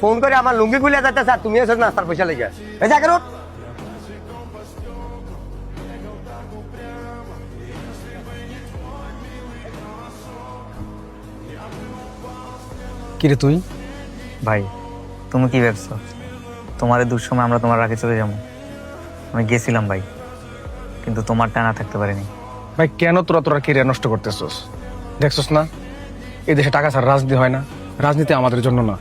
Phone করে আমার লুঙ্গি খুলে যাচ্ছে স্যার, তুমি এসে নাস্তার পয়সা লেগে এই যা কেন। কিরে তুই? ভাই তুমি কি ভাবছো তোমার দুঃসময় আমরা তোমার রাখে চলে যাবো? আমি গেছিলাম ভাই, কিন্তু তোমার টানা থাকতে পারিনি। ভাই কেন তোরা কেরিয়ার নষ্ট করতেছস? দেখছস না এই দেশে টাকা ছাড়া রাজনীতি হয় না। রাজনীতি আমাদের জন্য না,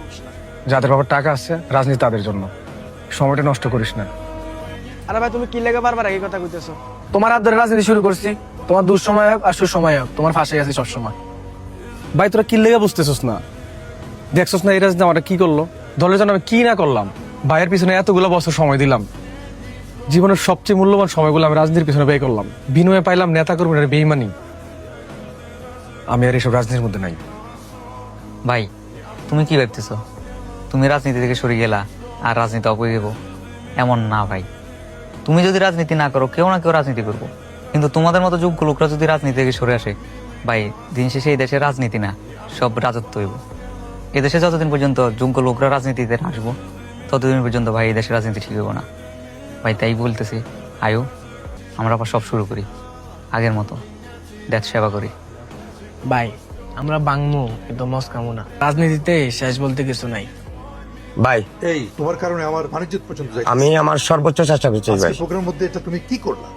যাদের বাবার টাকা আছে রাজনীতি তাদের জন্য। সময়টা নষ্ট করিস না। আরে ভাই তুমি কি লেগে বারবার এই কথা কইতেছো? তোমার হাত ধরে রাজনীতি শুরু করছি, তোমার দুঃসময় হোক আর সুসময় হোক তোমার ফাঁসে আছি সবসময়। ভাই তোরা কি লেগে বুঝতেছস না? দেখছস না এই রাজনীতি আমাটা কি করলো? দলের জন্য আমি কি না করলাম। ভাইয়ের পিছনে এতগুলো বছর সময় দিলাম, জীবনের সবচেয়ে মূল্যবান সময়গুলো আমি রাজনীতির পিছনে ব্যয় করলাম, বিনিময়ে পাইলাম নেতা কর্মীরা বেইমানি। আমি আর এসব রাজনীতির মধ্যে নাই। ভাই তুমি কি ভাবতেছো তুমি রাজনীতি থেকে সরে গেলা আর রাজনীতি অপরে দেবো? এমন না ভাই, তুমি যদি রাজনীতি না করো কেউ না কেউ রাজনীতি করবো, কিন্তু তোমাদের মতো যোগ্য লোকরা যদি রাজনীতি থেকে সরে আসে ভাই, দিন শেষে এই দেশে রাজনীতি না সব রাজত্ব হইব। এদেশে যতদিন পর্যন্ত যোগ্য লোকরা রাজনীতিতে আসবো ততদিন পর্যন্ত ভাই এই দেশে রাজনীতি ঠিক হইব না ভাই। তাই বলতেছি আয়ু আমরা আবার সব শুরু করি আগের মতো, দেশ সেবা করি। ভাই আমরা বাংমু কিন্তু মস্কামু না, রাজনীতিতে শেষ বলতে কিছু নাই। ভাই এই তোমার কারণে আমার বাণিজ্য পর্যন্ত যাইতেছে। আমি আমার সর্বোচ্চ চেষ্টা করছি ভাই। আজকের প্রোগ্রামের মধ্যে এটা তুমি কি করলা?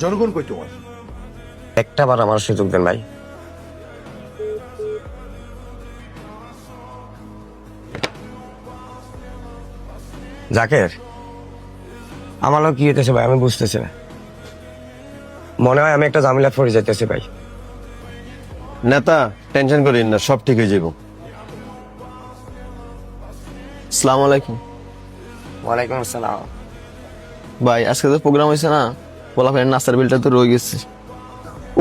জনগণ কই তোমার? একটা বার আমার সুযোগ দেন ভাই। জাকের আমারও কি হইতেছে ভাই আমি বুঝতেছি না। মনে হয় আমি একটা ঝামেলা পড়ে যাইতেছি ভাই। নেতা টেনশন করেন না, সব ঠিক হয়ে যাব। আসসালামু আলাইকুম। ওয়ালাইকুম আসসালাম। ভাই আজকে তো প্রোগ্রাম হয়েছে না, পোলাপানের নাস্তার বিলটা তো রয়ে গেছে।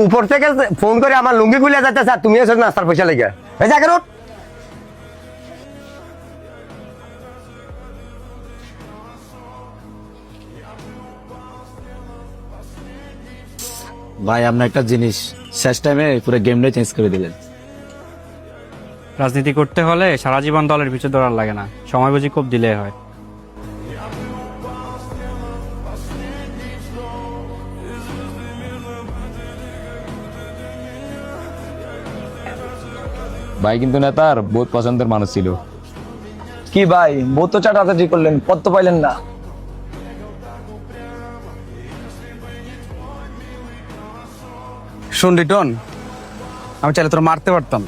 উপর থেকে ফোন করে আমার লুঙ্গি খুলে যাচ্ছে স্যার, তুমি এসে নাস্তার পয়সা লেগে এই যা কেন। ভাই আপনার একটা জিনিস শেষ টাইমে পুরো গেমটাই চেঞ্জ করে দিলেন। রাজনীতি করতে হলে সারা জীবন দলের পিছু দৌড়ার লাগে না, সময় বুঝি খুব দিলে হয়। ভাই কিন্তু নেতার বহুত পছন্দের মানুষ ছিল। কি ভাই বহুত তো চাটাচাটি করলেন, পদ তো পাইলেন না। শোন রিটন, আমি চাইলে তোরা মারতে পারতাম,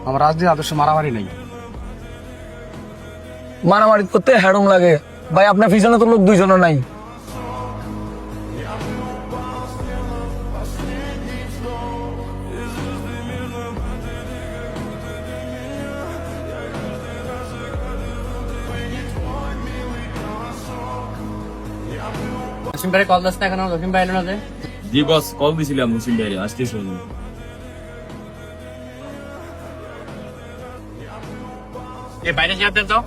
আমার রাজনীতি আদর্শ মারামারি নেই। মারামারি করতে হ্যাডম লাগে ভাই, আপনার পিছনে তো লোক দুইজনও নাই। জসিম ভাই কল দাস না কেন? জসিম ভাই এলো না যে? জি বস, কল দিছিলাম মুসিম ভাই, আসতেছ। এ বাইরে যেতে তো।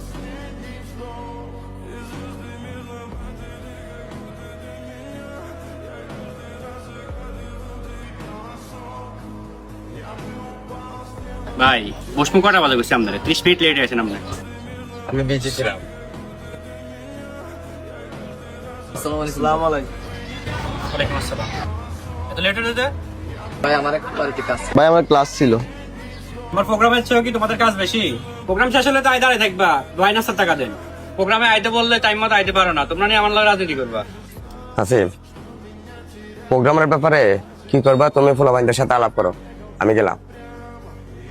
ভাই বসমু কটা বাজে গেছি আপনারা? 30 মিনিট লেট আছেন আপনারা। আমি বিজি ছিলাম। আসসালামু আলাইকুম। ওয়ালাইকুম আসসালাম। এত লেট হয়ে যেতে? ভাই আমার একটা বাড়িতে কাজ। ভাই আমার ক্লাস ছিল। আমার প্রোগ্রামের চেয়েও কি তোমাদের কাজ বেশি? প্রোগ্রাম শেষ হলে তো আয় দাঁড়ায় থাকবা, দোয়াই নাস্তার টাকা দেন। প্রোগ্রামে আইতে বললে টাইম মতো আইতে পারো না, তোমরা নিয়ে আমার লগে রাজনীতি করবা। আসিফ, প্রোগ্রামের ব্যাপারে কি করবা তুমি ফুলাবাইনদের সাথে আলাপ করো, আমি গেলাম।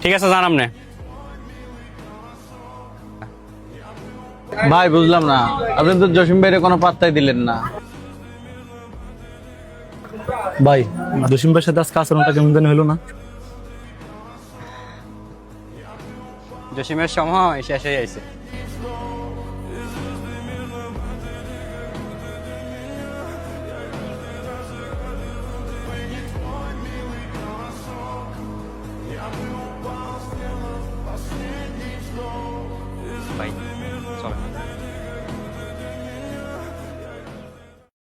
ঠিক আছে জানাম না। ভাই বুঝলাম না, আপনি তো জসিম ভাইয়ের কোনো পাত্তাই দিলেন না। ভাই জসিম ভাইয়ের সাথে আজকে আচরণটা কেমন জানি হলো না? জসিমের সময় শেষ হয়ে যাইছে।